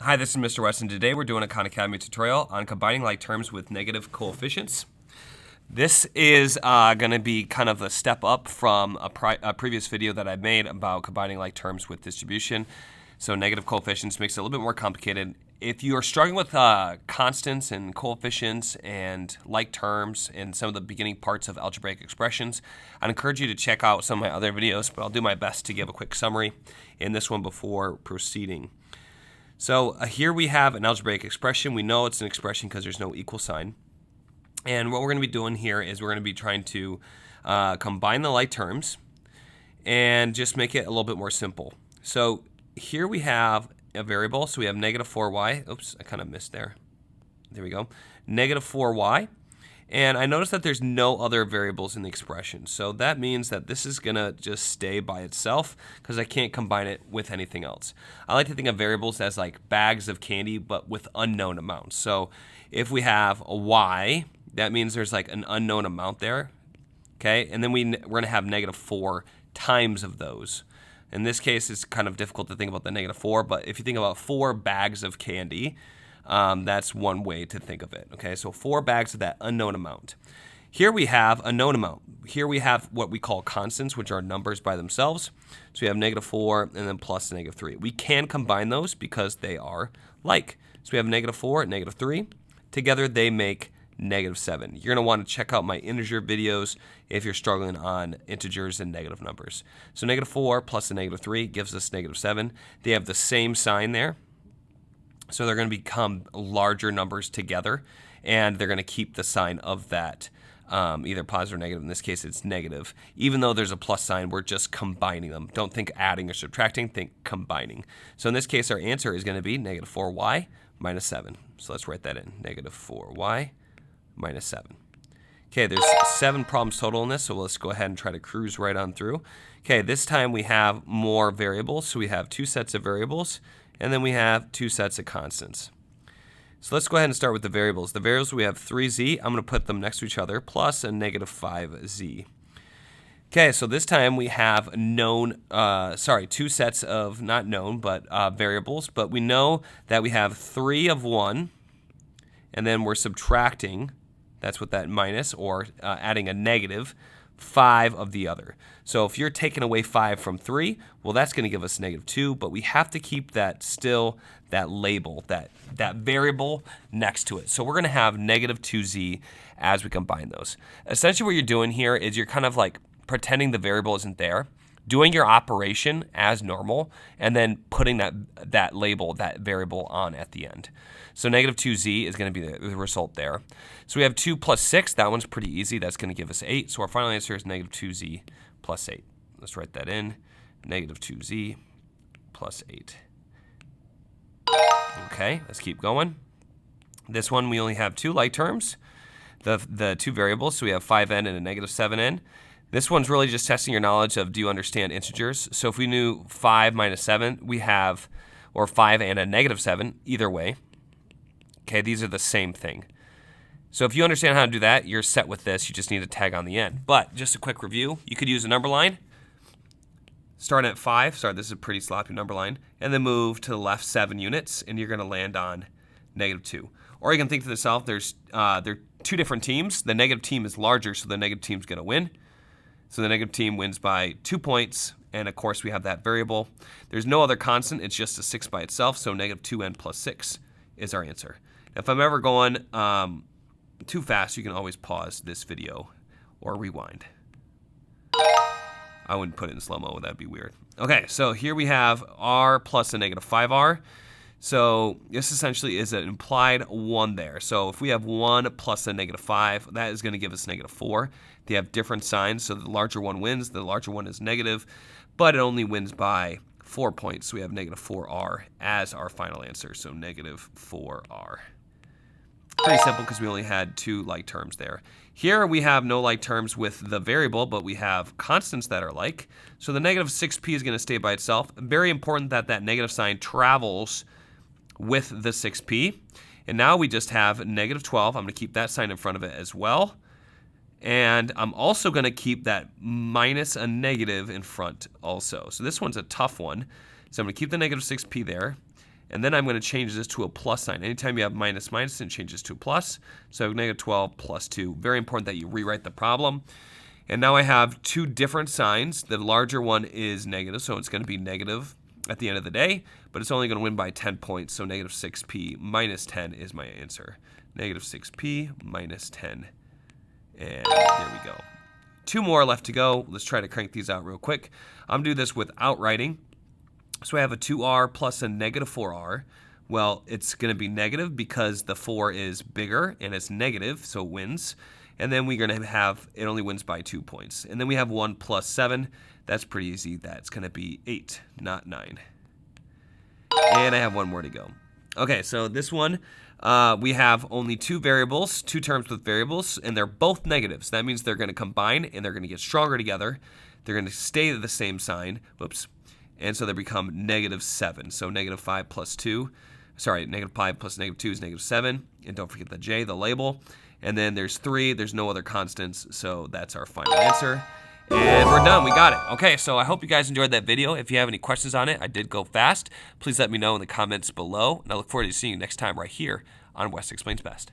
Hi, this is Mr. West, and today we're doing a Khan Academy tutorial on combining like terms with negative coefficients. This is going to be kind of a step up from a previous video that I made about combining like terms with distribution. So negative coefficients makes it a little bit more complicated. If you are struggling with constants and coefficients and like terms and some of the beginning parts of algebraic expressions, I'd encourage you to check out some of my other videos, but I'll do my best to give a quick summary in this one before proceeding. So here we have an algebraic expression. We know it's an expression because there's no equal sign. And what we're going to be doing here is we're going to be trying to combine the like terms and just make it a little bit more simple. So here we have a variable. So we have negative 4y. Oops, I kind of missed there. There we go. Negative 4y. And I notice that there's no other variables in the expression. So that means that this is going to just stay by itself because I can't combine it with anything else. I like to think of variables as like bags of candy, but with unknown amounts. So if we have a y, that means there's like an unknown amount there. Okay, and then we're going to have negative 4 times of those. In this case, it's kind of difficult to think about the negative 4, but if you think about 4 bags of candy, that's one way to think of it. Okay, so 4 bags of that unknown amount. Here we have a known amount. Here we have what we call constants, which are numbers by themselves. So we have negative 4 and then plus negative 3. We can combine those because they are like. So we have negative 4 and negative 3. Together they make negative 7. You're going to want to check out my integer videos if you're struggling on integers and negative numbers. So negative 4 plus the negative 3 gives us negative 7. They have the same sign there. So they're going to become larger numbers together, and they're going to keep the sign of that, either positive or negative. In this case, it's negative. Even though there's a plus sign, we're just combining them. Don't think adding or subtracting, think combining. So in this case, our answer is going to be negative 4y minus 7. So let's write that in, negative 4y minus 7. Okay, there's 7 problems total in this, so let's go ahead and try to cruise right on through. Okay, this time we have more variables, so we have 2 sets of variables, and then we have 2 sets of constants. So let's go ahead and start with the variables. The variables, we have 3z. I'm going to put them next to each other, plus a negative 5z. Okay, so this time we have known, 2 sets of not known, but variables. But we know that we have 3 of one, and then we're subtracting, that's what that minus, or adding a negative, 5 of the other. So if you're taking away 5 from 3, well, that's going to give us negative 2, but we have to keep that still, that label, that variable next to it. So we're going to have negative 2z as we combine those. Essentially what you're doing here is you're kind of like pretending the variable isn't there, doing your operation as normal, and then putting that label, that variable on at the end. So negative 2z is going to be the result there. So we have 2 plus 6. That one's pretty easy. That's going to give us 8. So our final answer is negative 2z plus 8. Let's write that in. Negative 2z plus 8. Okay, let's keep going. This one, we only have 2 like terms, the 2 variables. So we have 5n and a negative 7n. This one's really just testing your knowledge of, do you understand integers? So if we knew 5 minus 7, we have, or 5 and a negative 7, either way. Okay, these are the same thing. So if you understand how to do that, you're set with this. You just need a tag on the end. But just a quick review, you could use a number line, start at 5, sorry, this is a pretty sloppy number line, and then move to the left 7 units, and you're going to land on negative 2. Or you can think to yourself, there are 2 different teams. The negative team is larger, so the negative team's going to win. So the negative team wins by 2 points, and of course we have that variable. There's no other constant, it's just a 6 by itself, so negative 2n plus 6 is our answer. If I'm ever going too fast, you can always pause this video or rewind. I wouldn't put it in slow-mo, that'd be weird. Okay, so here we have r plus a negative 5r. So this essentially is an implied 1 there. So if we have 1 plus a negative 5, that is going to give us negative 4. They have different signs, so the larger one wins. The larger one is negative, but it only wins by 4 points. So we have negative 4r as our final answer, so negative 4r. Pretty simple because we only had 2 like terms there. Here we have no like terms with the variable, but we have constants that are like. So the negative 6p is going to stay by itself. Very important that that negative sign travels with the 6p. And now we just have negative 12. I'm going to keep that sign in front of it as well. And I'm also going to keep that minus a negative in front also. So this one's a tough one. So I'm going to keep the negative 6p there. And then I'm going to change this to a plus sign. Anytime you have minus minus, it changes to a plus. So negative 12 plus 2. Very important that you rewrite the problem. And now I have two different signs. The larger one is negative, so it's going to be negative at the end of the day, but it's only going to win by 10 points, so negative 6p minus 10 is my answer. Negative 6p minus 10. And there we go. Two more left to go. Let's try to crank these out real quick. I'm going to do this without writing. So I have a 2r plus a negative 4r. Well, it's going to be negative because the 4 is bigger and it's negative, so it wins. And then we're going to have, it only wins by 2 points. And then we have 1 plus 7. That's pretty easy. That's going to be 8, not 9. And I have one more to go. Okay, so this one, we have only two variables, two terms with variables, and they're both negatives. That means they're going to combine and they're going to get stronger together. They're going to stay the same sign. Whoops. And so they become negative 7. So negative 5 plus 2. Sorry, negative 5 plus negative 2 is negative 7. And don't forget the J, the label. And then there's 3. There's no other constants. So that's our final answer. And we're done. We got it. Okay, so I hope you guys enjoyed that video. If you have any questions on it, I did go fast. Please let me know in the comments below. And I look forward to seeing you next time right here on Wes Explains Best.